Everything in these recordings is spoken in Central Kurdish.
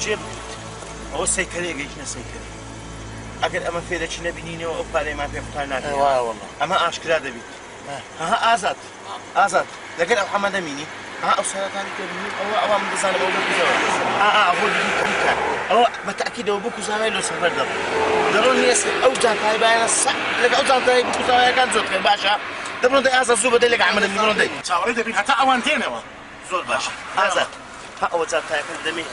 جيب هو سيكلي قيشنا سيكلي اگر اما فيرتش نبينيني او بالي ما في فتانا ايوه والله اما اشكرا دبي ها ازاد ازاد لكن محمد اميني او سرطان كبير او اوام دزان او هو دي او بالتاكيد هو بوكو زاوي لو سفر دب درون هي او جاتاي باين صح لك او جاتاي بوكو زاوي كان زوت باشا دبرون دي ازاد زوبه دلك عمل دبرون دي تاوري دبي حتى اوانتين هو زول باشا ازاد ها او جاتاي دمي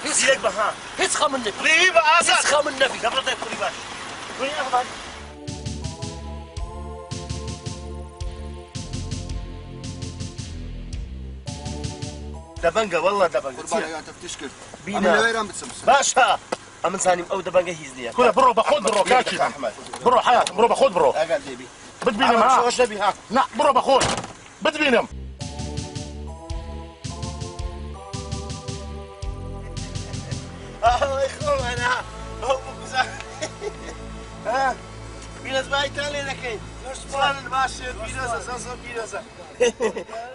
زيك بها هيسخه من النبي ريبه ازاد هيسخه من النبي دبرون دي كوري باش كوري افضل دبنجة والله دبنجة قربان يا تفتشكر بينا وين بتسمس باشا أمن ثاني أو دبنجة هيزليا كله برو باخذ برو كاكي برو حياة برو باخذ برو أقعد ديبي بتبيني معاه شو نبي ها لا برو باخذ بتبيني يخون أنا هو ها بيناس باي تالي لكن سؤال الباشر بيناس أساسا بيناس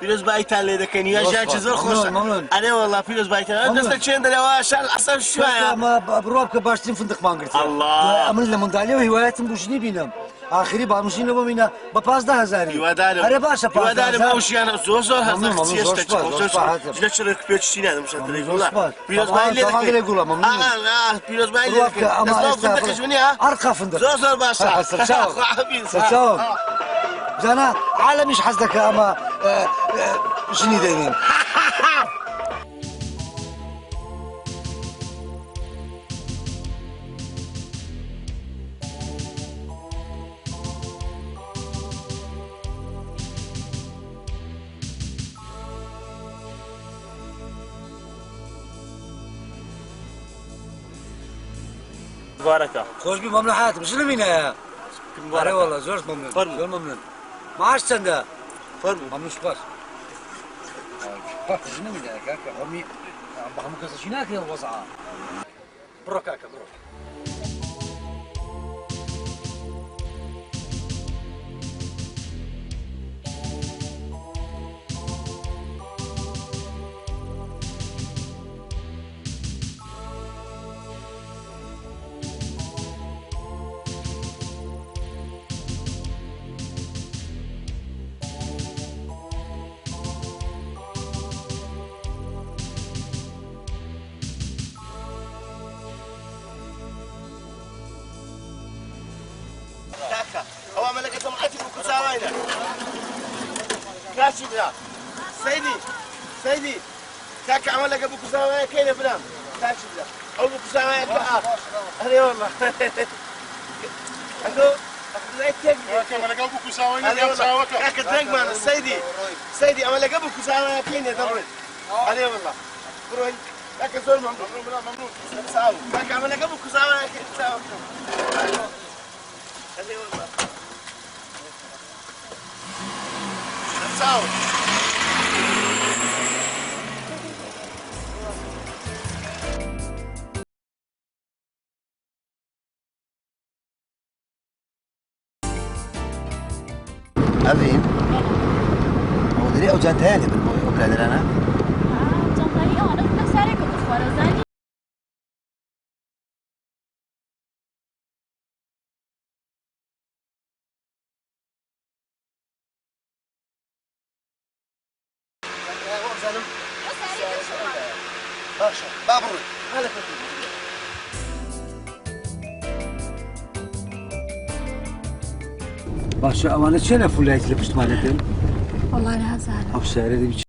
بيناس باي تالي لكن يا شاي زور خوش أنا والله بيناس باي تالي الناس تشين دلوا شال أحسن شوية ما بروابك باشتين فندق ما قلت الله أمر لما دالي وهواياتهم بوشني بينام آخري بعمشين لما بينا ببازده هزاري يودارم أنا باشا يودارم أوشي أنا زور هزار سيستك ممنون شرك بيتشتين هذا مش هتري والله بيناس باي لي لكن يقول ممنون بيناس باي لي لكن ناس فندق شوني ها أرقى فندق زور باشا سلام زانا عالم مش حسدك أما شنو دايرين مباركة خوش بي ممنون حياتي شنو بينا يا أري والله زور ممنون زور ممنون معاش سندا ممنون شباش شنو بينا يا كاكا أمي بحمو كاسة شناك يا الوصعة برو كاكا برو هو ملك سمعتي بكساوينا كاشي بلا سيدي كاك عمل لك بكساوينا كين بلا كاشي بلا او بكساوينا كا اهلي والله اكو لا تك عمل لك بكساوينا كاك درنك مان سيدي عمل لك بكساوينا كين دبر اهلي والله بروي كاك زول ممنون ساو كاك عمل لك بكساوينا كين ساو اهلي والله ساو أذين هو دري أو جان تاني بالمويه ولا أنا جان أنا كنت سارق وبخبر باشا بابروي هلا باشا أمانة شنو فلايت لبست مالتين والله أنا هزارة أو سعر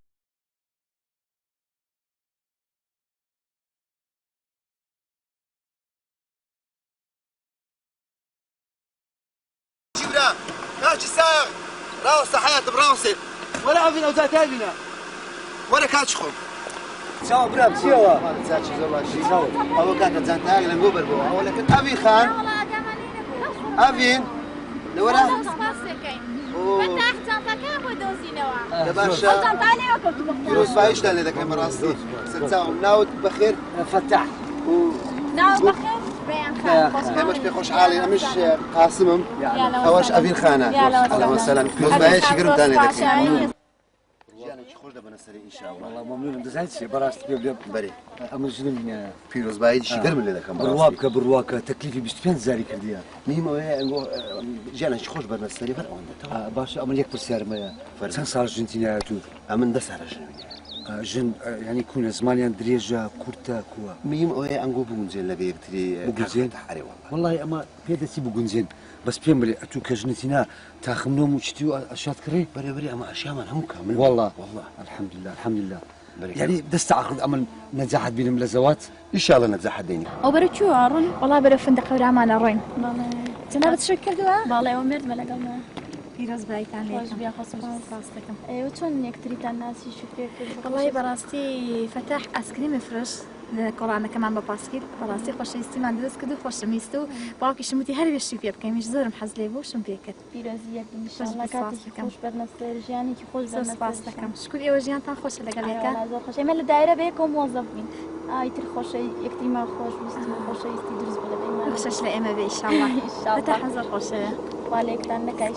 ماشي ساغ راوسة حياة براوسة ولا أبين أوزات هالبنا ولا كاتشخم سوا برا بسيوا ما تزاتش زوا شيء أول كانت زانت هاي لنقول بربوها ولكن أبي خان أبين لولا فتح جنطك ودوزينوا دباشا جنطاني وكنت فيروز بايش لان إذا كان براستي ستساوم ناود بخير فتح ناو بخير ريان خان مش بيخش حالي أنا مش قاسمهم يلا أواش أبين خانة أهلا وسهلا فيروز بايش يقرب تاني ذاك يعني خوش دبنا السريع إن شاء الله والله ممنون دزايتش براست بيب بري أما شنو من فيروز بايش يقرب اللي ذاك بروابك برواك تكليفي بستفين زاري كرديا نيم ويا جانا خوش بدنا السريع فرق وانت باش أما يكبر سيار ما سان صار جنتينا تو أمن دس على جنبي جن يعني يكون زمانيا دريجة كورتا كوا ميم ويا أنجو بونزين لقي يكتري بونزين حري والله والله أما بيدا سي بونزين بس بيمري أتو كجنتينا تاخمنهم وشتيو أشياء كري بري بري أما أشياء ما هم كامل والله والله الحمد لله الحمد لله بري يعني دست عقد أمل نجاحت بينهم لزوات إن شاء الله نتزحد ديني او برو چو آرون والله برو فندق و رامان آرون جنابت شو کردوا؟ بالله او مرد بلا قلنا پیروز برایتان خوش لیکم بیا خواستم راست دکم و چون یکتریتان ناسی شو کرد والله براستی فتح اسکریم فرش قرآن كمان بباسكيت براستی خوش استیمان درست کدو خوش میستو باقی شموتی هر وشی پی بکنیش زورم حزلی بو شم پی کرد پیروزیت انشالله خوش کاتی خوش برنستر جانی که خوش زور سپاس دکم شکر ایو جیان تان خوش لگل یکا زور خوش ایمال دایره بیکم موظف بین آیتر خوش یکتی ما خوش بیست خوش استی درست بلا بیمار خوشش لئیمه بی انشالله انشالله فتح هزار خوشه بالك تنك ان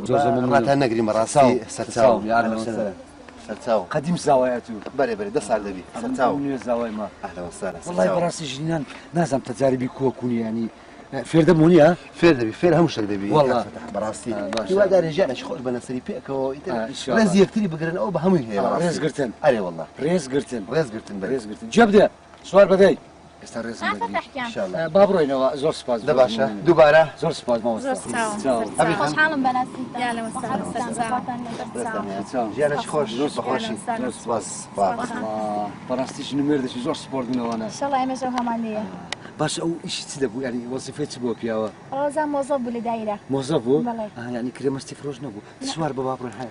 شاء الله راتها نقري مراسي ستساوم يا أهلا وسهلا ستساوم قديم زواياتو بري بري دس على الدبي ستساوم من الزوايا ما أهلا وسهلا والله براسي جنان نازم تجاربي كوني يعني فير دموني ها فير دبي فير همش دبي والله. فتح براسي باشا. يوا دار رجال شخوش بنا سري بيكو إن شاء الله. رزي يكتري بقرن أو بهمي هي ريز قرتن أري والله ريز قرتن رز قلتن بري ريز قرتن جبده سؤال بداي استر ريز عارفه بدري تحكي إن شاء الله بابروينا زور سباز دباشا دوباره زور سباز ما زور وصل ساوم. أبي خوش حالم بنات يا أهلا وسهلا. جانا شخوش بخوشي بس بس براستي شنو مردش زور سبورت من وانا ان شاء الله ايما جو همانيه باش او ايش تدبو يعني وظيفتي بوك يا روزا موظف بولي دايره موظف هو بلى. يعني كريم استفروج نبو سوار بابا بروح هاي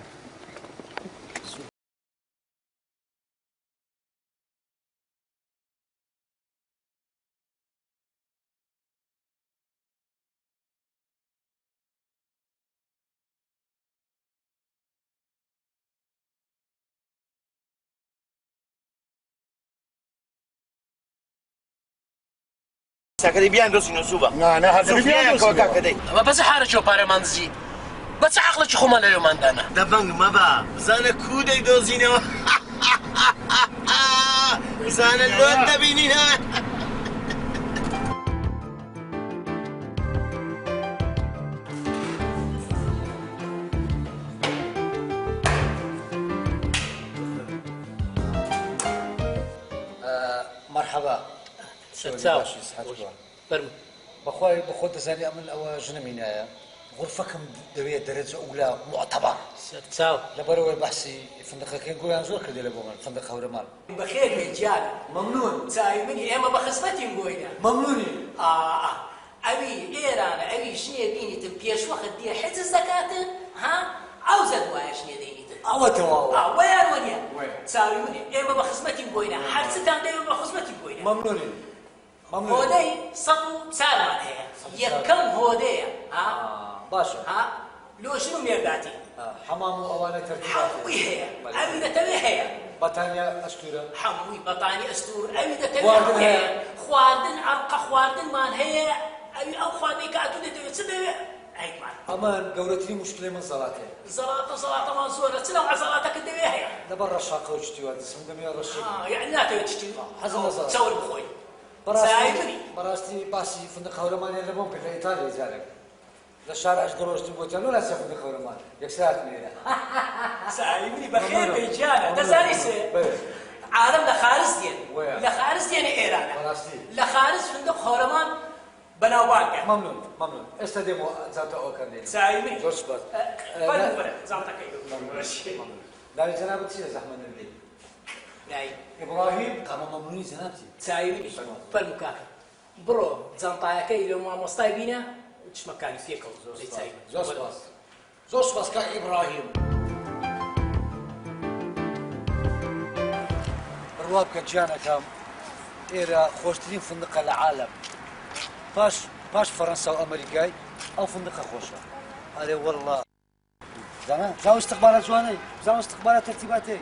ساكدي بيان دوسي نسوبة أنا هذا سوفيا كوكا كدي ما بس حارة بارا منزي بس عقلك خو مال اليوم عندنا دبنگ ما با زن کودی دوزینه زن لوت نبینی مرحبا ستساو برم بخوي بخود زاني امن او جنمينا غرفكم دوية درجة أولى معتبر ستساو لبرو البحثي فندق كي نقول أنا زور كذي لبوغن فندق هورمان بخير رجال ممنون سايبني اما بخصمتي نقولنا ممنوني أبي إيران أبي شنو بيني تبيش وقت دي حز الزكاة ها أو زاد وايا شنو ديني أو تواوا وين ونيا وين سايبني اما بخصمتي نقولنا حرستان دايما بخصمتي نقولنا ممنوني هودي صبو سالمان هي يكم هودي باشا لو شنو ميرداتي حمام وأواني ترتيبات حموي هي أبي تبي هي بطانية أشكورة حموي بطاني أستور أبي تبي خواردن هي هي. خواردن أرقى خواردن مان هي أبي أو خواردن كاتو تبي تبي هيك مان أمان قولتني مشكلة من صلاتي زلاطة منصورة سلام على زلاطك الدبي هي دبر رشاقة وجتي وادي اسم دمي الرشاقة يعني لا تبي تشتي حزم نظر. سوي بخوي براستي سايبني براستي باسي فندق هورمان اللي ممكن في إيطاليا زارك الشارع قروش تبغى تقول لا سيف فندق هورمان يكسرات ميرا سايبني بخير بيجانا تساليسه عالم لخارج دين وين؟ لخارج دين إيران براستي لخارج فندق هورمان بناواقع ممنون استديمو زاوتا أوكرنيل سايبني زور سبات فرق زعمتك ايوه داري جنابتي زحمة النبي لاي إبراهيم قام ممنوني جنابتي سايبني فرمكاك برو زنطايك لو ما مستايبينا چ مەکانی فێکەوە زۆر زۆر سپاس زۆر سپاس کاک ئیبراهیم بڕوا بکە گیانەکەم ئێرە خۆشترین فندقە لە عالەم پاش فەڕەنسا و ئەمریکای ئەو فندقە خۆشە ئەرێ وەڵڵا زانە زاو استقبالە جوانەی زاو استقبالە تەرتیباتەی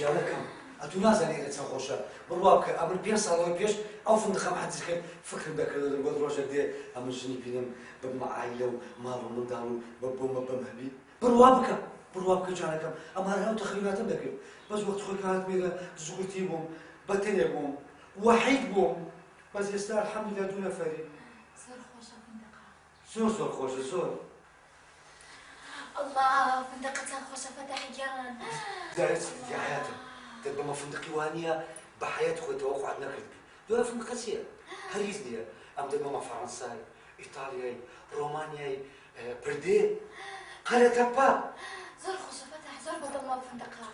گیانەکەم ئەتوو نازانێ لە چەند خۆشە بڕوا بکە ئەمن 5 ساڵەوەی پێش ئەو فندقەم حەجز کرد فکرم دەکرد بۆ ڕۆژێک دێ ئەمن ژنی بینم ببمە عایلە و ماڵ و منداڵ و بۆمە بەمەبی بڕوا بکە گیانەکەم ئەمانە ئەو تەخیلاتم دەکرد بەس وەخت خۆی کات مێرە زووتی بووم بەتێنێ بووم وەحید بووم بەس ئێستا الحەمدولیا 2 نەفەری زۆر خۆشە فندقە زۆر خۆشە زۆر الله فندقتان خۆشە فەتاحی گیان دارت يا حياتي دابا ما فندقي وانيه بحياة خويا توقعات نكرت دولا فندقة سير هريز نيا ام دابا ما فرنساي ايطالياي رومانياي بردي قال تبا زۆر خۆشە فەتاح زۆر بەدڵمە فندقە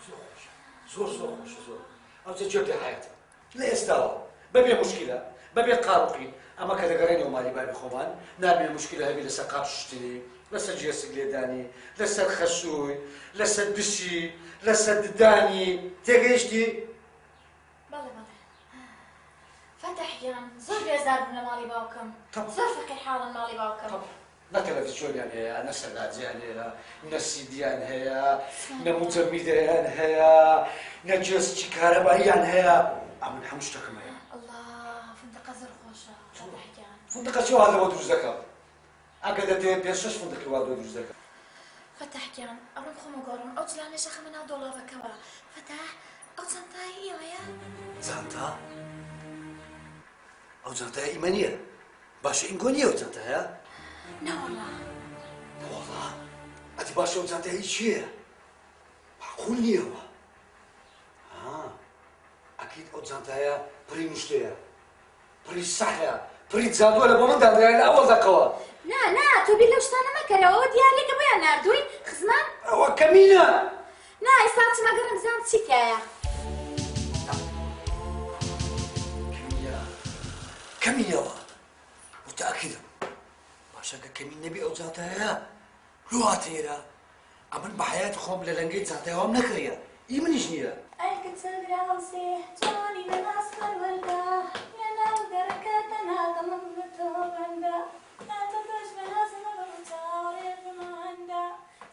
زور او تجيب لي حياتي لا يستوى بابي مشكله بابي قارقي اما كذا قريني ومالي بابي خومان نامي المشكله هذه لسا قارشتني لسا جيس قليداني لسا الخشوي لسا الدشي لسا الداني تيجيشتي بەڵێ فەتاح گیان زۆر بێزار بووم لە ماڵی باوکەم زۆر فەقیر حاڵم ماڵی باوکەم نا تلفزيونيان هيا نا سلاتيان هيا نا سيديان هيا نا متمديان هيا نا جيس كهربائيان هيا امن حمش تكم هيا الله فندقە زۆر خۆشە فەتاح گیان فندقة شو هذا ودروز ذكر أكيد تين بيشش فندق ودروز ذكر فەتاح گیان ئەوڕۆم خۆمە گۆڕم ئەو چلانێشە خەمە ناو دۆڵابەکەوە فەتاح ئەو چەندای ئێوەیە زانتا أو زانتا إيمانية باش إنجونية أو زانتا هيا نەوەڵا والله أتي باش أو زانتا هي شيء معقول نية أكيد أو زانتا هيا بري مشتية بري صحية بري زادو ولا بمن ده يعني أول ذكوا نا تۆ بیر لەو شتانە مەکەرەوە ئەوە دیارێکە بۆیان ناردووی خزمان أو كمينة نا ئێستا چمە گەڕم بزانم چی تایە كمينة متأكدة باشا كمين نبي أو زاتها لغاتيرا أمن بحياة خوم للنجيت زاتها وام نكريا إيمن جنيا أيك تصدر عصي جاني من أصفر والدا يا لو دركت أنا ضمنته بندا لا تدرش بناسي مبروتا وريت ما عندا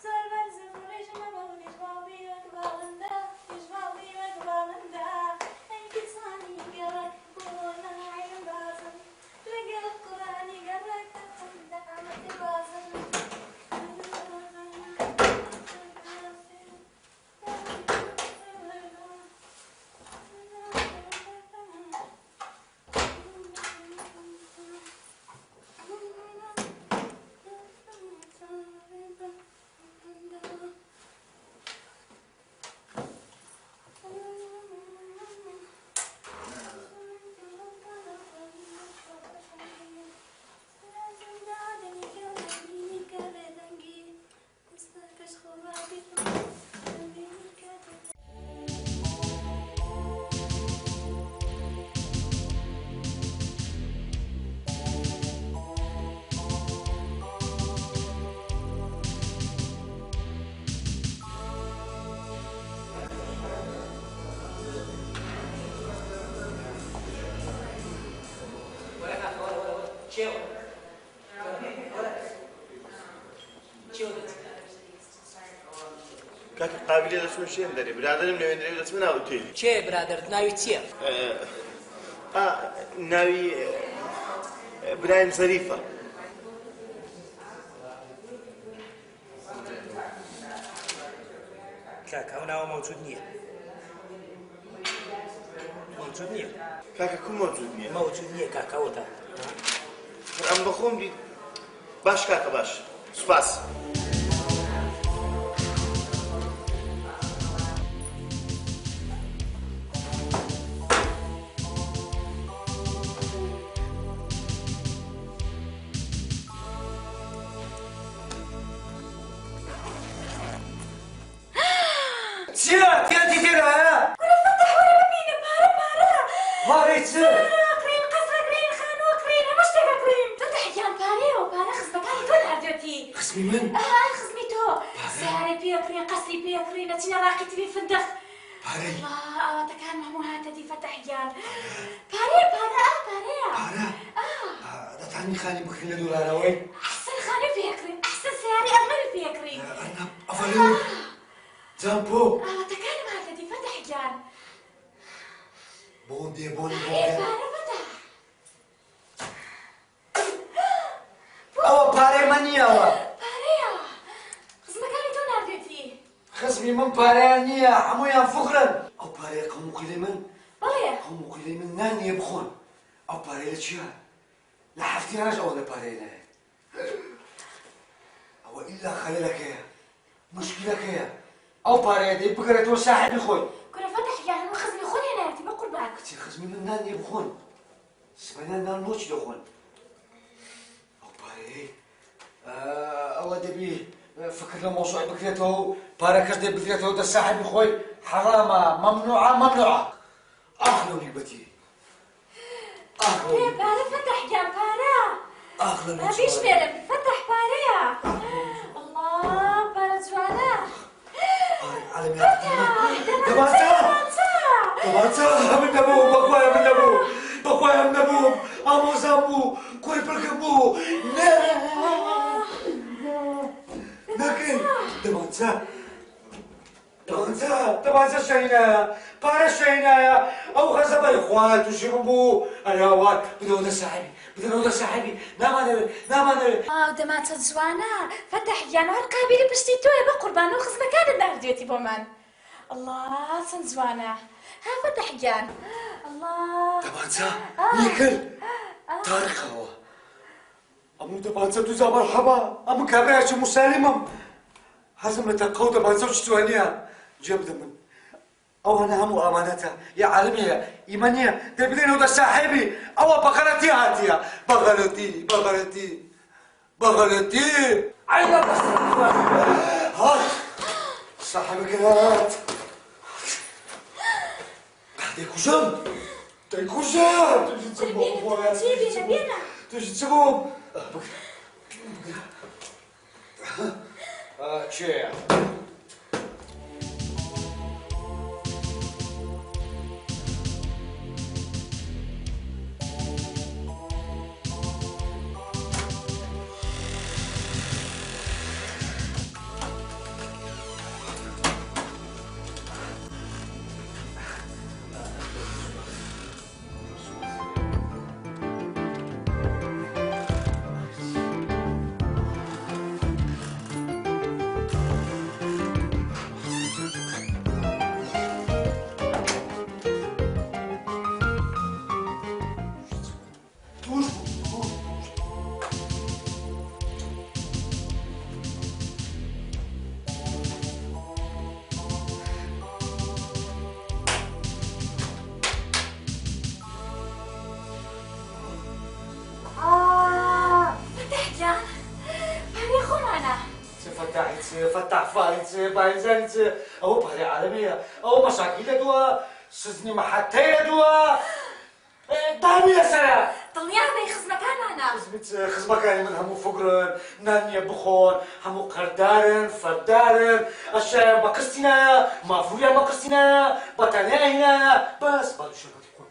زور برز فريش ما بوليش باوي وتبالندا إيش باوي وتبالندا أيك تصاني قرك بونا عين بازم لقى القرآن قرك تتمدى عمد بازم چێوە کاکە قابلێ دەچمە شوێن دەرێ برادرم لەوێندرێ دەچمە ناو ئوتێلی چێ برادرت ناوی چییە؟ ناوی برایم زەریفە کاکە ئەو ناوە مەوجود نییە مەوجود نییە کاکە کوم مەوجود نییە مەوجود نییە کاکەوەتە ئەم بەخۆم بیت باش کاکە باش سوپاس چیە تێتی تێدایە؟ پارەی چ؟ خزمی من؟ خزمی تۆ سیارە پێکڕین قەسری پێکڕین ئەچینە ڕاقی تری فندق پارەی ئەوەتەکان هەموو هاتەدی فەتەحگیان پارەیە پارەیە دەتانی خانی بکرین لە دۆلارەوەی؟ ئەحسن خانە پێکڕین ئەحسن سیاری ئەمەری پێکڕین ئەڤەلوی جامپۆ ئەوەتەکانم هاتەدی فەتەحگیان بۆم دێ بۆنی پارە فەتەح ئەوە پارەی من نییەوە پارەیە خزمەکانی تۆ ناردێتی خزمی من پارەیان نییە هەموویان فقرن ئەو پارەیە قەموقیلەی من بەڵێ قەموقیلەی من نانیە بخۆن ئەو پارەیە لە چییە؟ لە هەفتیانەش ئەوە لە پارەیە نایە ئەوە ئیلا خەلەلەکەیە مشکلەکەیە ئەو پارەیە دەی بگەرێتەوە ساحێبی خۆی کورە فەتەحگیان هەموو خزمی خۆ نێنایەتی بە قوربان کچی خزمی من نانیە بخۆن سبەنان نان نۆچی دەخۆن ئەو پارەیە ئەوە دەبی فکر لە مۆسوعی بکرێتەوە و پارەکەش دێ بگرێتەوە دە ساحێبی خۆی حرامە مەمنوعە ئاخلە نیبەتی پارە فەتەحگیان پارە ئاخلە بيشمرم فتح باريا الله بارا جوانا دەباتە من نەبوو بەخوایە من نەبوو بەخوایە من نەبووم ئامۆزام بوو کوڕی پڕکەم بوو نەکەی دەمانچە شەینایە پارە شەینایە ئەو خەزە بەی خوایە تووشی من بوو ئەیاوات بدەوە دە ساحیبی نامانەوێت دەماچە جوانە فەتەحگیان هەر قابلی پشتی تۆیە بە قوربان و خزمەکانت ناردوێتی بۆ من الله چەند جوانە ها فەتەحگیان الله دەمانچە نیکرد تاریخەوە ئەموو دەمانچە دووزا مەرحەبا ئەمە کابرایکی موسالیمم حەزم لە تەقە و دەمانچە و چتوانیە جێ بدە من ئەوانە هەموو ئامانەتە یا عالمیە ئیمە نییە دەبدەینەوە دە ساحێبی ئەوە بەغەلەتی هاتیە بەغەلەتی هات ساحێبەکە هات دەیکوژم توشی چ بووم چێە فتح فايت بايزنت او بحري عالمية او مشاكل دوا سزني محتى دوا دامي يا سلام دڵنیا بەی خزمەکانمانە خزمەکانی من هەموو فقرن نانیە بخۆن هەموو قەردارن فەردارن ئەشیان بە قستی نایە مافوریان بە قستی نایە بەتەنیایی نایە بەس با دووشەکەتی خۆن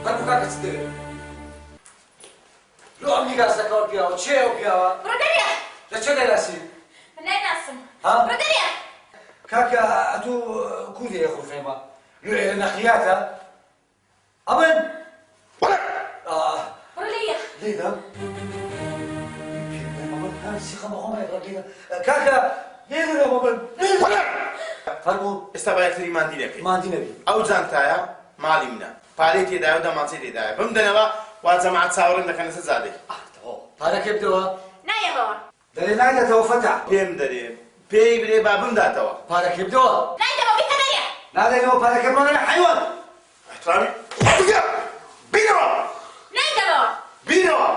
هەموو کاکە چ دەوێت؟ لۆ ئەم نیگاسەکەەوە پیاوە چێەوە پیاوە؟ ڕۆدەریە لە چێ دەیناسی؟ من نایناسم ها؟ ڕۆدەریە کاکە ئەتوو کوردی خوفێمە لۆ ئێرە نەخیاتە؟ ئەمن؟ ڕۆدەریە لێدە؟ کاکە لێدە مەمن فەرموو ئێستا با یەکتری ماندی دەکەین ماندی نەبی ئەو جانتایە ماڵی منە پارەی تێدایە و دەمانچەی تێدایە بمدەنەوە وا جەماعەت چاوەڕێم دەکەنە سەر زادەی پارەکە بدەوە نایەوە دەرێ نایدەتەوە فەتح پێم دەرێ پێی برێ با بمداتەوە پارەکە بدەوە نایدەوە بیکەدەریە نادەینەوە پارەکە بڕۆنە حیوان احترامی بگە بینەوە نایدەوە بینەوە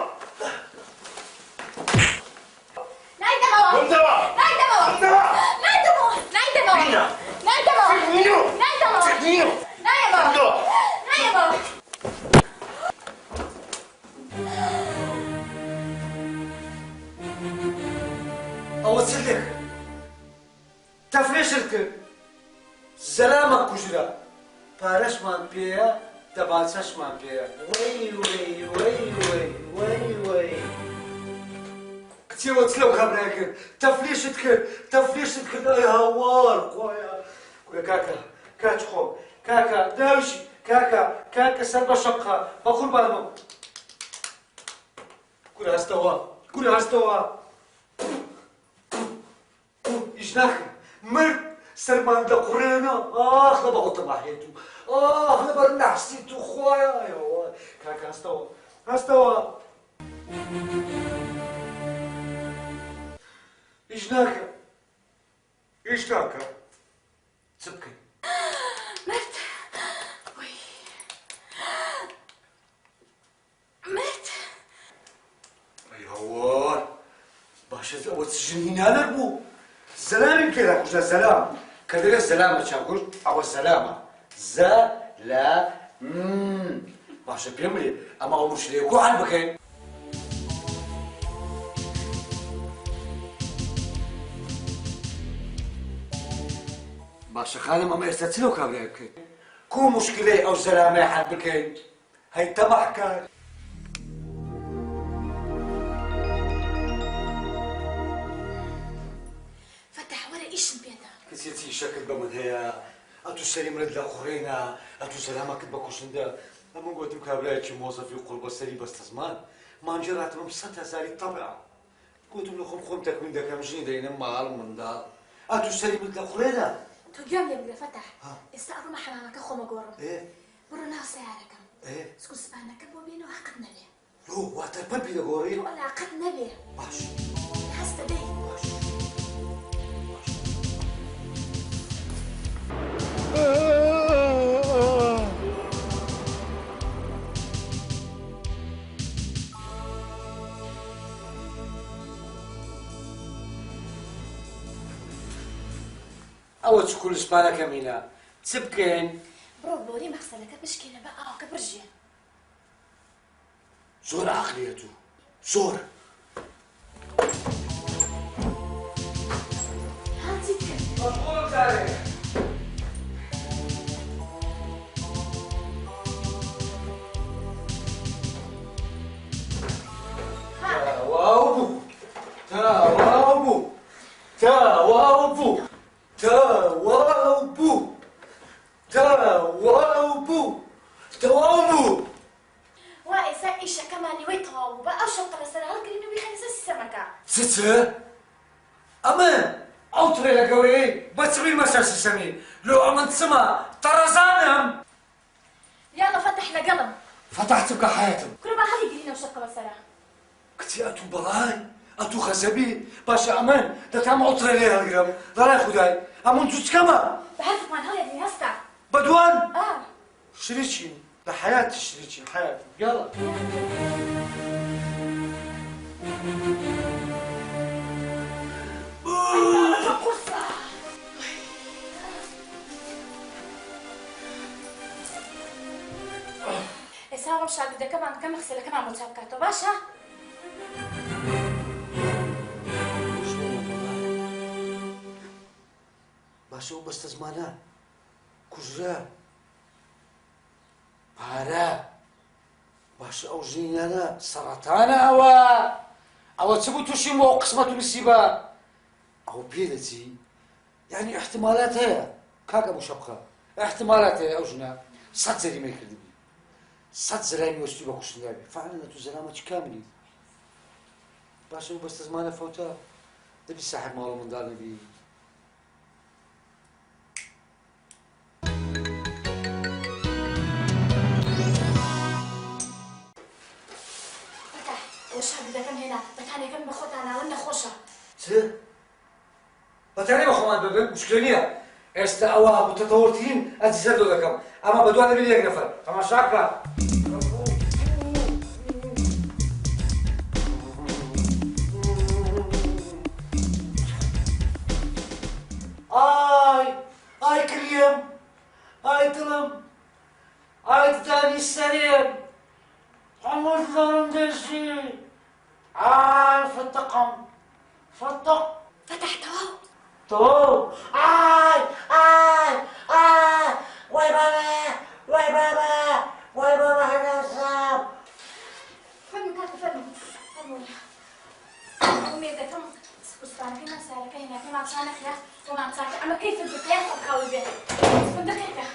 نایدەوە بمدەوە نایدەوە بمدەوە نایدەوە نایدەوە بینە نایدەوە بینە نایدەوە بینە نایەوە بمدەوە نایەوە ئەوە چ لێک تەفرێشت کرد زەلامە کوژرا پارەشمان پێیە دەبانچەشمان پێیە وەی وەی وەی وەی وەی وەی کچێوە چ لەو خەبرای کرد تەفرێشت کرد ئەی هاوار خۆیە کورە کاکە کاچ خۆ کاکە داوشی کاکە سەر بە شەقا بە قوربانم کورە هەستەوە ئیش ناکەم مرد سەرمان دەقوڕێنە ئاخ لە بەڵتە ماهێت و ئاخ لەبەر نەحسیت و خۆیایەوە کاکە هەستەوە ئیش ناکەم چ بکەین مرد وەی مرد ئەی هەوار باشە ئەوە چ ژنینانەک بوو زەلامی پێدا کوژە زەلام کە دەرێت زەلامە چاو کورد ئەوە زەلامە باشە پێم بڵێ ئەمە ئەو مشتەیە گوعان بکەین باشە خانم ئەمە ئێستا چ لەو کابرای بکەین کو مشکلەی ئەو زەلامەیە حەل بکەین هەی تەمەحکار فتح وەرە ئیشم پێدا کەسێتی شەکت بە من هەیە ئەتوو سەری منت لە قوڕێنە ئەتوو سەلامەکت بە کوشتندا ئەمە گوتم کابرایەکی مۆزەفی قوڵبە سەری بەستە زمان مانجێ ڕاتبم 100,000 تەبع گوتم لە خۆم تەکوین دەکەم ژنی دەینە ماڵ مندا ئەتوو سەری منت لە قوڕێنە تۆ گوێم لێ بگرە فتح ئێستا ئەڕۆمە حەمامەکە خۆمە گۆڕم ئێ بڕۆ ناو سەیارەکەم ئێ سکوسپانەکە بۆ بێنەوە حەقت نەبێ لۆ واتە پەلپی دەگۆڕی تۆ عەلاقەت نەبێ باش هەستە دەی باش ئەوە چ کوردستانەکە مینە چ بکەین بڕۆ بۆری مەخسەلەکە بشکێنە بە ئاوەکە برژێ زۆر عەقلیەت و زۆر هاچیت کرد مەشغوڵم جارێ تەواو بوو وا ئێستا ئیشەکەمانی وەی تەواو بوو بە ئەو شەوتە لەسەر هەڵگرین و بیخەینە سەر سیستەمەکە چ ئەمە ئەو ترێ لە گەورەی بە چبیر مەسەر سیستەمی لۆ ئەمن چمە تەڕەزانم یاڵە فتح لەگەڵم فتح چ بکە حەیەتم کورە با هەڵی گرینە و شەقە بەسەرە کچی ئەتوو بەڵای ئەتوو خەزەبی باشە ئەمن دەتام ئەو ترێ لێ هەڵگرم دەڵای خودای ئەمون جوچکەمە بە هەرفمان هەڵێدنی هەستا بەدوان ئا شریکین لە حەیاتی شریکین حەیاتی یاڵە ئێستا ڕۆ شاگردەکەمان بکەم مەخسەلەکەمان بۆ چاپ بکاتەوە باشە؟ باشە ئەو بەستە زمانە کوژرە پارە باشە ئەو ژینانە سەرەتانە ئەوە چ بوو تووشی بۆ قسمەت و نسیبە ئەو پێ دەچی یعنی احتمالات هەیە کاکە بوو شەبخە احتمالات هەیە ئەو ژنە 100 جەریمەی کردبی 100 زەرای وەستی بە کوشتنگابی فعلا تو زەرامەتی کاملی باشە ئەو بەستە زمانە فەوتە دەبی ساحب ماڵ و منداڵ نەبی شاردەکەم هێنا بەتانێکم بە خۆتان ناوە نەخۆشە چ؟ بەتانێ بە خۆمان ببن مشکل نییە ئێستا ئەوە متەتەوەرترین ئەجزە دۆ دەکەم ئەمە بەدوان دەبێت یەک نەفەر تەماشا بکە ئای کلیم ئای دڵم ئای ددانی سەرێم هەموو دڵم دەژی فتقم فتق فتح تو وای بابا هەناسام فەرمو کاکە فەرمو ئومێدەکەم سپوسپانەکەی مەسالەکە هێناکەی ماچان نەکرا بۆ مامچاکە ئەمە کەی فندقەیە خەڵکاوی بێت فندقێکە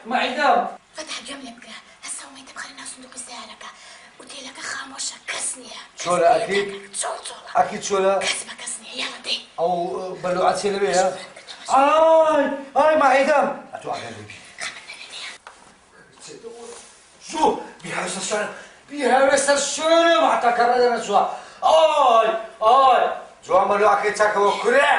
معدەم فتح گوێم لێ بگرە هەستا ومێدە بخەرە ناو سندوقی سیارەکە ئوتێلەکە خامۆشە کەس نییە چۆلە ئەکید ئەکید چۆلە کەس بە کەس نییە یاڵە دێ ئەو بەلوعەتێ لەوێیە معدەم ئەتۆ ئاگەر لێبی شو بیهاوێسەر شوێنە مەحتەکەڕە دەنەچوە جوان بەلوعەکەی چاکەوە کورێ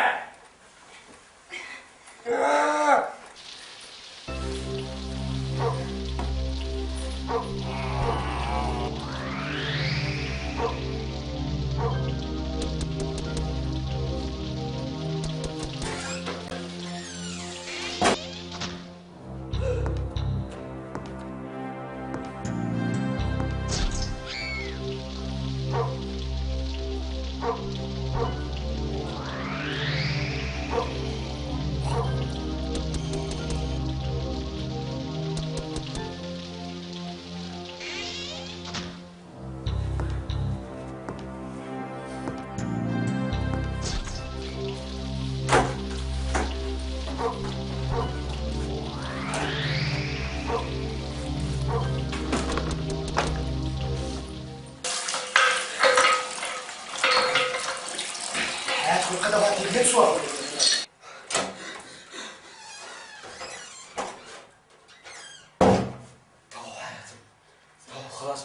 خلاص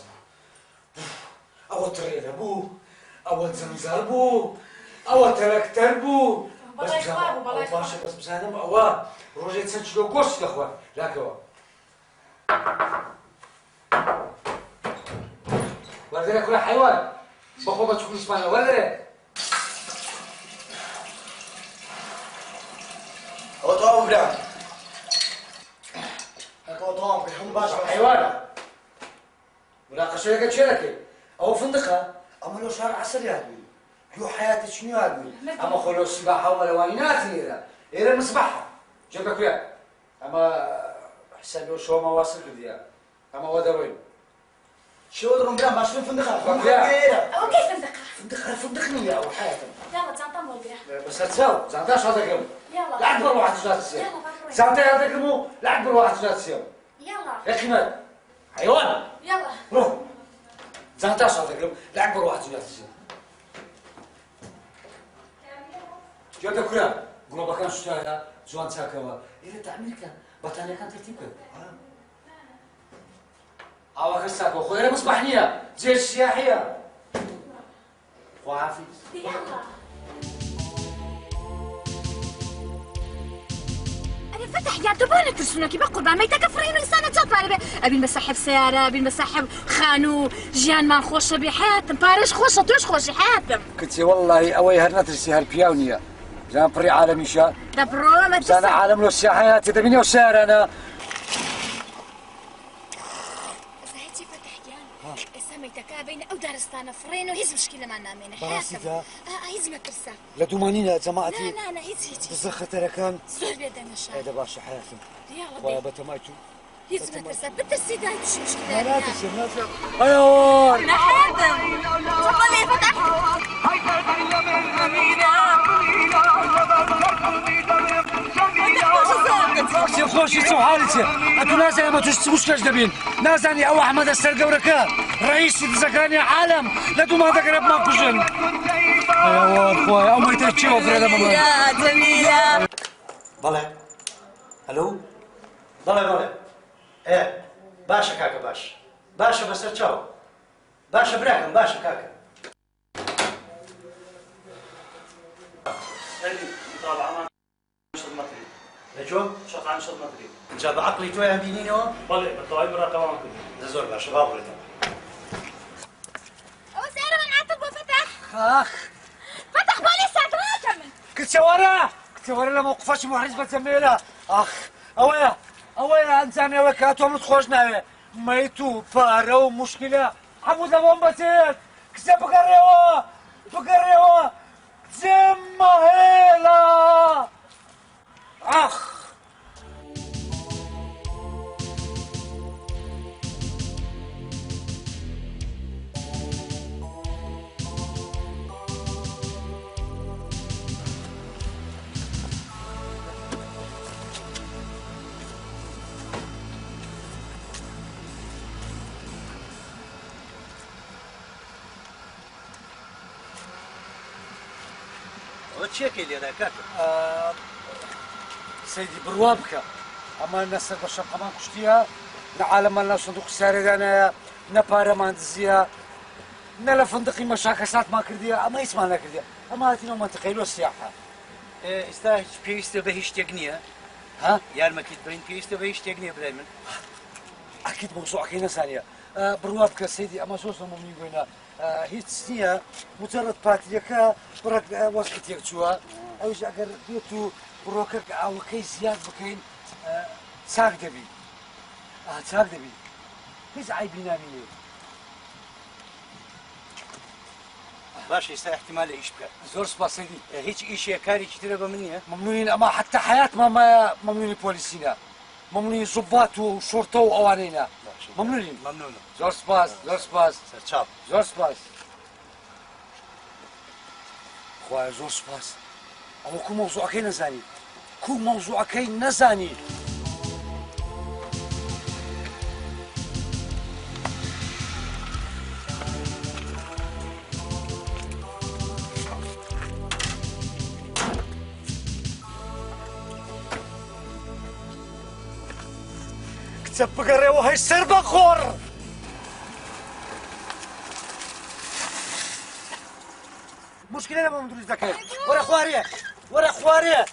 ئەوە تڕێدە بوو ئەوە جەمزار بوو ئەوە تەرەکتەر بوو باشە بەس بزانم ئەوە ڕۆژێ چەند کیلۆ گۆشت دەخوات لاکەوە وەردەرە کوڕە حەیوان بەخۆ بە چکولیسمانە وەردەرێ ئەوە تەواو برا ئەوە تەواو بکە هەموو باش حەیوانە مناقشەیەکە چێ دەکەی ئەوە فندقە ئەمە لۆ شار عەسەر یاد بووی یۆ حەیاتی چنی یاد بووی ئەمە خۆ لۆ سیباحە و مەلەوانی ناتی ئێرە مسبەحە جێگە کوێ ئەمە حسابی و شۆمە واسە کردیە ئەمەوە دەڕۆین شێوە دڕۆم برام باشترین فندقە ئەوە کەی فندقە فندق نییە ئەو حەیاتم یاڵە جانتام بۆ گرە بەسەر چاو زانتا شا دەکەم یاڵە لعب بڕۆ حەجات سێ زانتا یاد دەکەم و لعب بڕۆ حەجات سێ یاڵە یەکیمە حەیوان یاڵە برۆ زانتا شا دەکەم لعب بڕۆ حەجات سێ جێگە کوێ گڵۆبەکان شتایە جوان چاکەوە ئێرە تەعمیرکە بەتانیەکان تەرتیب کرد ئاواکە چاکەوە خۆ ئێرە مسبەح نییە جێ سیاحیە خواحافیز يلا. أنا فتح يا دبانة ترسونك بقربان ما يتكفرين إنسانة جبارة أبي المساحب سيارة أبي المساحب خانو جيان ما خوش بحياتم باريش خوشة توش خوش حياتم كنت والله أوي هالنترسي هالبياونية جان بري عالمي شا دبرو ما أنا عالم لو السياحات تبيني وسار أنا زهيتي فتح يان سميتك بين أو دارستانا فرين وهيز مشكلة معنا من حياتم براسيتا هيز ما ترسى لا دومانينا جماعتي لا هيز بزخ تركان زور بيدنا شا هذا باشا حياتي يلا ويا بي بتمايتو هيز ما ترسى بترسي دا مش مشكلة لا تسير لا تسير أيوه أنا حياتم تفضلي فتح سي خوشي سو حالتي أنتو نازل ما تشتموش كاش دابين نازاني أو أحمد السرقوركا رئيس زكاني عالم لا دوما هذاك راب ما كوجن أيوه خويا أو ما يتركيو في هذا الموضوع يا جميلة بله الو بله ايه باشا كاكا باشا بس تشاو باشا براكم باشا كاكا طبعا شد مطري لشو؟ شق عن شد مطري جاب عقلي توي بينينو بله بالطويل مرة كمان زور باشا بابا وسألوا من عطب وفتح اخ فتح بوليس ساعة كمل كنت ورا لما وقفاش محرز بتسميلها اخ اويا انسان يا وكاتو متخوشنا ميتو بارو مشكله حمود لما بتيت كسب بقريوا زما هيلا اخ وتشكي لي انا كاكا سيدي بروابك اما الناس البشر كمان كشتيها نعلم لنا صندوق الساري انا نبارا ما ندزيها نلا فندقي مشاكل ساعات ما كرديها اما يسمعنا كرديها اما هاتينا ما تخيلوا السياحه استاهل بيست بهش تقنيه ها يا المكيد بين بيست بهش تقنيه برايمن اكيد موضوع كينا ثانيه بروابك سيدي اما شو اسمه من يقولنا هيك سنيه مجرد باتريكا برك وقت يكتشوا اوش اگر بيتو بروكك او كي زياد بكين ساق دبي ساق دبي هيز عيبينا مني باش يستاهل احتمال ايش بك زور سباس سيدي هيك ايش كاري كتير مني ممنونين اما حتى حياة ما ممنونين بوليسينا ممنونين ضباط وشرطة واوانينا ممنونين ممنون زور سباس تشاب زور سباس خويا زور سباس او كو موضوع كاين نزاني كو موضوع كاين نزاني كتب قري وهي السربة خور مشكلة ما مدري ذكاء ورا خواري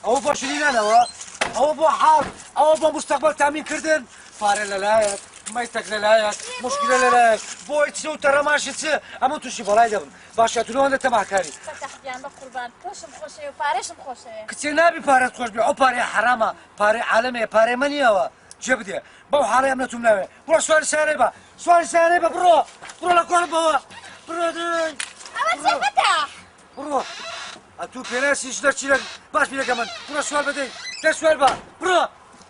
او باشلين انا او بو حال او بو مستقبل تامين كردن فار للايك ميتك للايك مشكلة للايك بو يتسو ترى ماشي اما توشي بلاي دبن باشا تلو انت تبع كاري فتح جان بقربان كوشم خوشي وباريشم خوشي كتير نبي بارات خوش بي او باري حرامه باري عالمي باري منيوا جبدي بو حالي امنتم ناوي برو سؤال ساريبا برو لكل بوا برو دين أول شي فتح برو اتو بيناسي شدر شيلك باش بينا كمان برو سؤال بدين ده سؤال با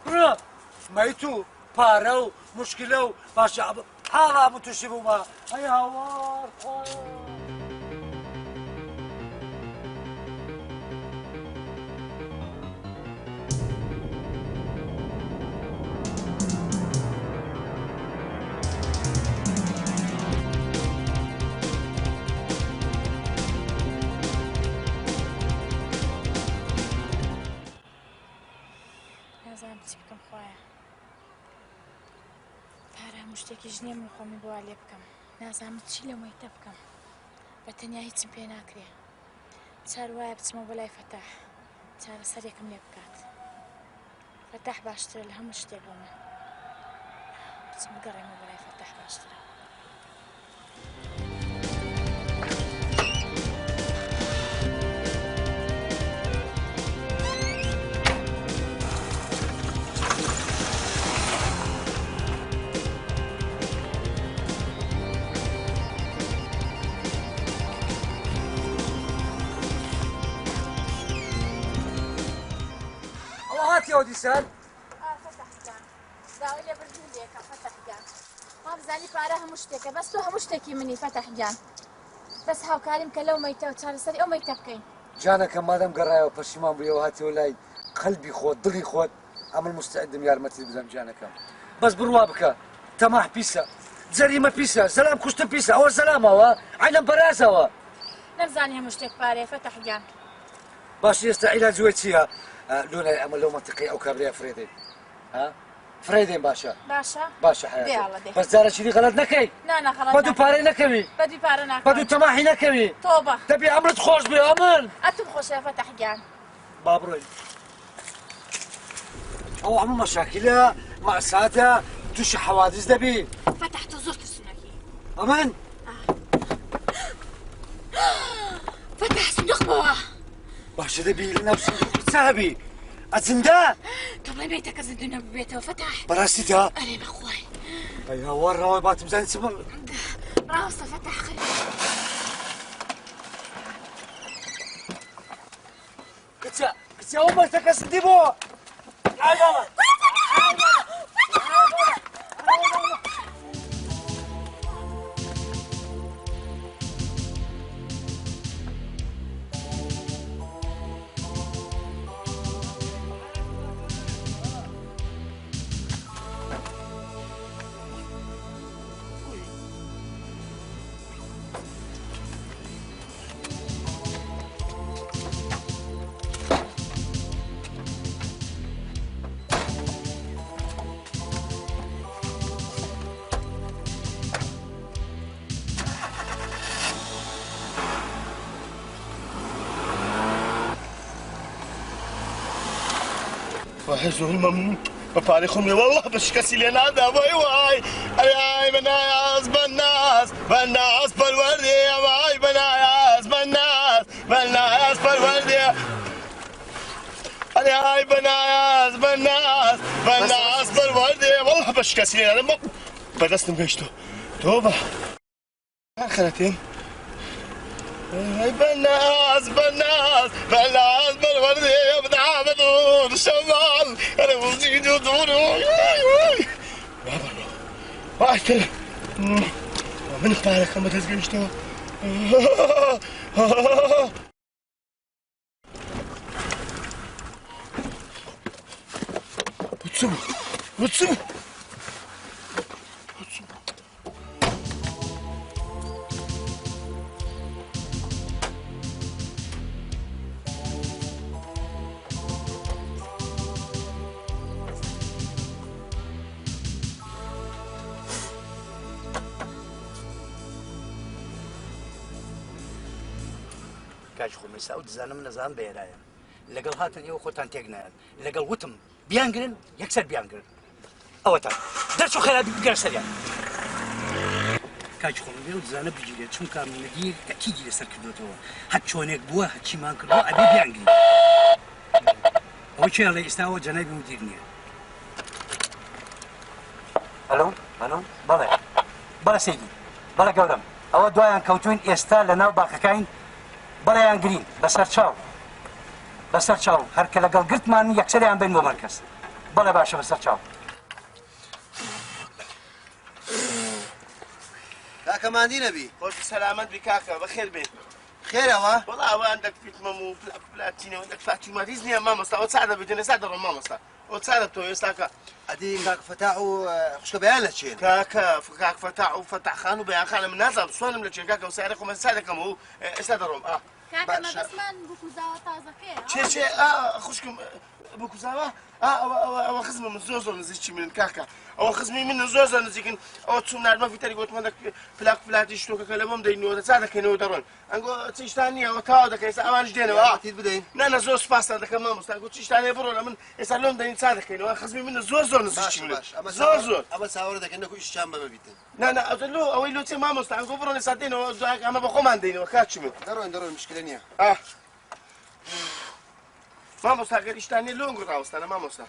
برو مايتو بارو مشكلة باش حالا متشبه ما هيا هوار نازانم چی بکەم خۆیە پارە مشتێکی ژنێ من خۆمی بۆ لێ بکەم نازانم چی لە مۆیتە بکەم بە تەنیا هیچم پێ ناکرێ چار وایە بچمە بۆ لای فەتاح چارەسەرێکم لێ بکات فتح باشتري لها مش تبونه بس بقري ما بلاي فتح باشتري هات يا ودي سال فتح كان داوي لي برجوليك فتح كان ما بزاني بارها مشتكى بس تو مشتكي مني فتح جان بس هاو كلام كلو ميته وتشال سري او ميته بكين جانەکە مادەم گەڕایەوە پەشیمان بوویەوە هاتیەوە لای قەلبی خۆت دڵی خۆت ئەمن مستعدم یارمەتی بدەم جانەکەم بەس بڕوا بکە تەماح پیسە جەریمە پیسە زەلام کوشتن پیسە ئەوە زەلامەوە عینەم بەرازەوە نبزاني مشتك باري فتح جان باش ئێستا عیلاجوێ چییە لۆنای ئەمە لەو مەنتیقەی ئەو کابریا فرێدەین ها فرێدەین باشە باشا حیاتە دێڵە دێ بەس جارەشیدی غەلەت نەکەی نا خلاص بەدوو پارەی نەکەوی بدي بارنا بەدوو تەماحی نەکەوی توبة دەبێ ئەمرت خۆش بێ ئەمن أتم خوش يا فتح جان با بڕۆین ئەو هەموو مەشاکلە مەعساتە تووشی حەوادز دەبی فتح تزرت السناكي ئەمن فتح صندوق بوا باشە دەبی لە ناو سابی ئەچندا طب بيتك زندنا ببيته فتح بەڕاستیدا أنا بخوي ئەی هەوەڕەوە باتم زانی چ راسه فتح خير کچە ئەو مەرتەکە سندی بۆ وحزو المم بفارخهم والله بشكسي لنا هذا واي واي اي بناياس بالناس بالناس بالوردي يا واي بناياس بالناس بالناس بالوردي اي بناياس بالناس بالناس بالوردي والله بشكسي لنا بدست نقشتو توبه خلتين بالناس بالناس بالناس بالوردي يبدع بدون الشمال انا وزيد ودوري واي كده من اختارك ما تزقيش تو بتسمو بتسمو کاج خۆمەسا و دزانم نەزان بێرایە لەگەڵ هاتن ئێوە خۆتان تێک نایەن لەگەڵ وتم بیانگرن یەکسەر بیانگرن ئەوەتان دەرچوو خێرا بگەر سەریان کاج خۆم بێ و دزانە بگیرێت چونکە منەگیر تەکیدی لەسەر کردوێتەوە هەر چۆنێک بووە هەرچیمان کردەوە ئەبێ بیانگرین ئەوە چێڵێ ئێستاوە جەنابی مدیر نییە ئەلۆ بەڵێ بەڵێ سەیدی بەڵێ گەورم ئەوە دوایان کەوتوین ئێستا لە ناو باخەکەین بەڵێیان گرین بەسەر چاو هەرکە لەگەڵ گرتمان یەکسەریان بین بۆ مەرکەز بەڵێ باشە بەسەر چاو کاکە ماندی نەبی خۆش سەلامەت بی کاکە بەخێر بێ خێرەوە وەڵا ئەوە هەندێک فیتمەم و پلاتینەوە هەندێک فاتیمەریز نییە مامۆستا ئەوە چا دەبێت ئێستا دەڕۆم مامۆستا ئەوە چا دەبێت تۆ ئێستاکە ئەدی کاک فەتاح و خوشکە بەیان لە چێن کاکە کاک فەتاح و فەتاحخان و بەیانخانە من نازانم سوانم لە چێن کاکە و سیارە خۆمە سا دەکەمەوە و ئێستا دەڕۆم كاكا ما بس ما نقول زاوة طازة كير چێ خوشکم بكوزاوا او خصم من زوزو نزيك من كاكا او خصمي من زوزو نزيكن او تسمنا ما في تاريخ ما دك فلاك شتوك كلامهم دينو تصادق كانوا درون انغو تشتاني او تاو دك امان جدينا تيد بدين نا زوز باس دك ما مستانغو تشتاني برون من يسالون دين تصادق كانوا خصمي من زوزو نزيك من زوزو اما ساوردك انكو الشام ما بيتن نا اتلو او لو تي ما مستانغو برون يسادين اما بخو ما دينو كاتشمن درون مشكله نيه ما مستاقر اشتاني لونغ راوستانا ما مستاق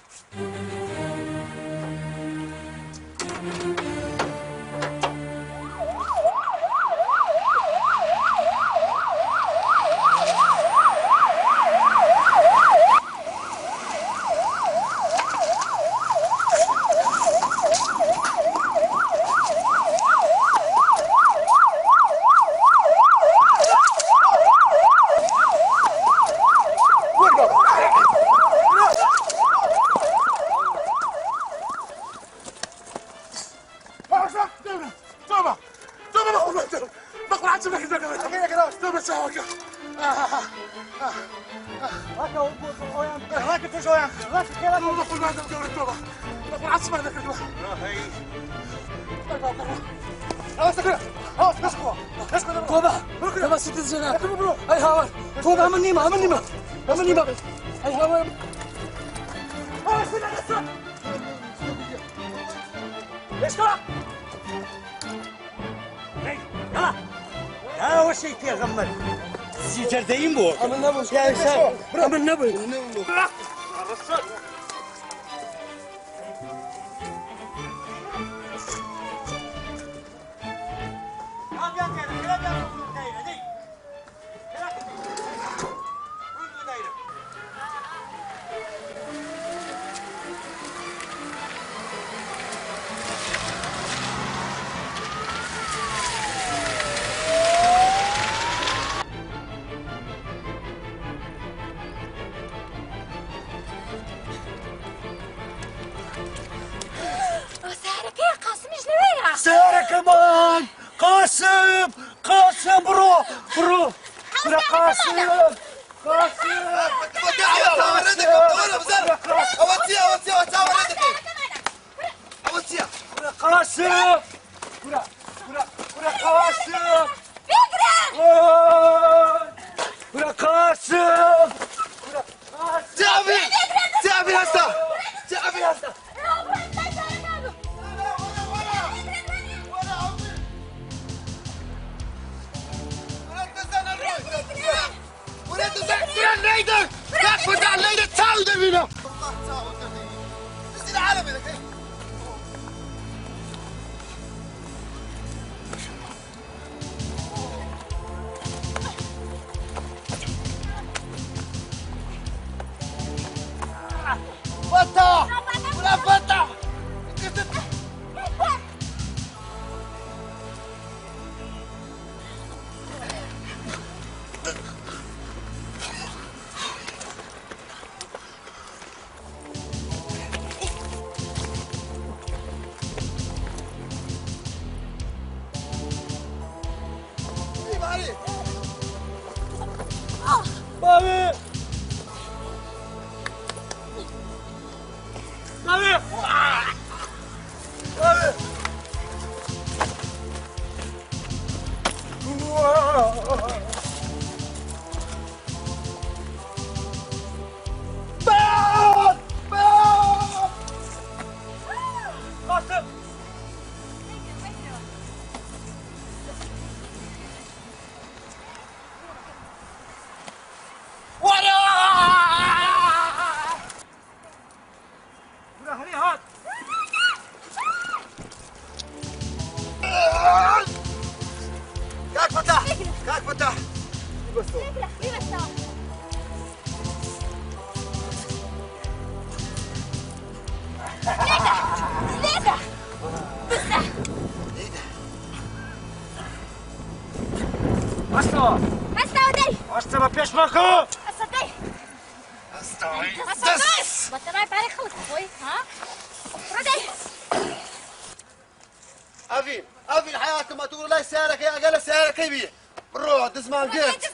افين حياتي ما تقول لا سيارك يا اقل سيارك يبي روح تسمع الجيت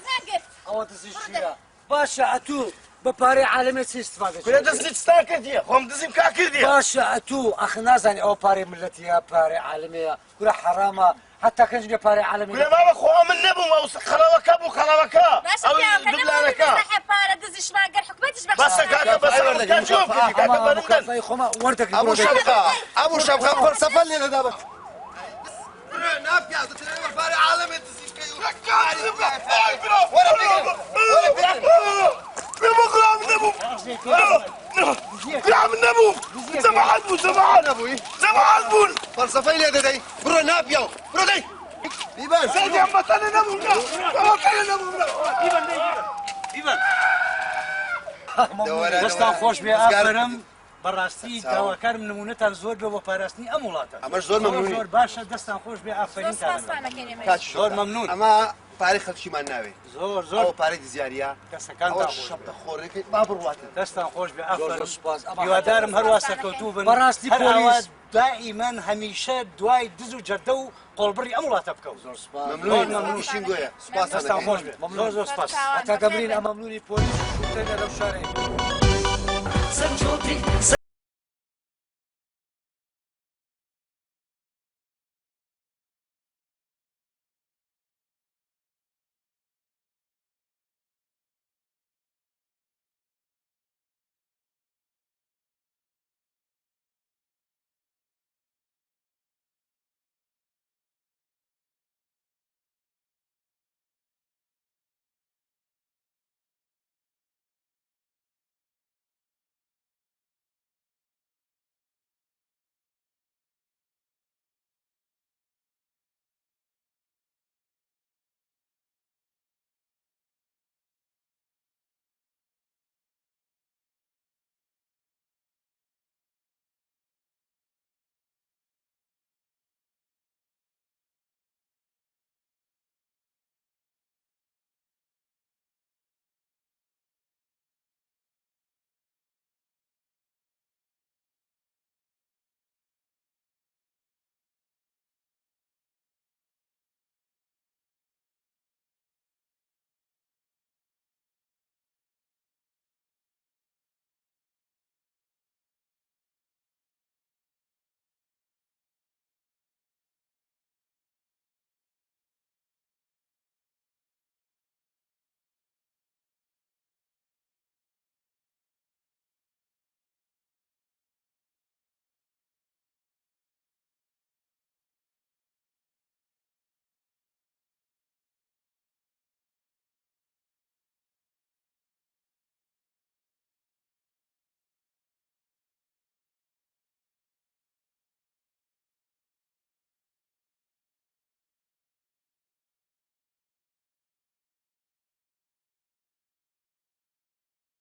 او تسيشيا باشا عتوب بە پارەی عالەمێ چی استفاده كل دزني تستاكديه هم دزم كاكديه باشە تو ئەخ نازانی ئەو پارەی ملەتیە پارەی عالەمەیە کورە حرامە حتا کەنجێ پارەی عالەمی كل ما بخو من نبو ما خلاوكا بو خلاوكا باشا كيف دبلانكا حبارة دزش ما قال حكمتش بس كاكا بس كان شوف كاكا بندن خۆمە وەردەگری ابو شبخه ابو شبخه فلسفه اللي ندابت نافيا تتنور فاري عالمي تسيكي فلسفه اللي داي برو نافيا برو داي ايبان سيدي اما تاني نبو دەستان خۆش بێ ئافرم بەڕاستی داواکارم نمونەتان زۆر بێ بۆ پاراستنی ئەم وڵاتە ئەمەش زۆر مەمنونی زۆر باشە دەستان خۆش بێ ئافرینتان زۆر مەمنون ئەمە پارەی خەڵکیمان ناوێ زۆر ئەوە زۆر پارەی دزیاریە کەسەکان ئەوە شەپە خۆڕێکی با بڕواتن دەستان خۆش بێ ئافرم هیوادارم هەروە سەرکەوتوو بن بەڕاستی پۆلیس دائیمەن هەمیشە دوای دز و جەردە و قۆڵبڕی ئەم وڵاتە بکەوت مەمنون شینگۆیە سوپاس دەستان خۆش بێ زۆر زۆر سپاس هەتا دەبرین ئە مەمنونی پۆلیس لەو شارەیە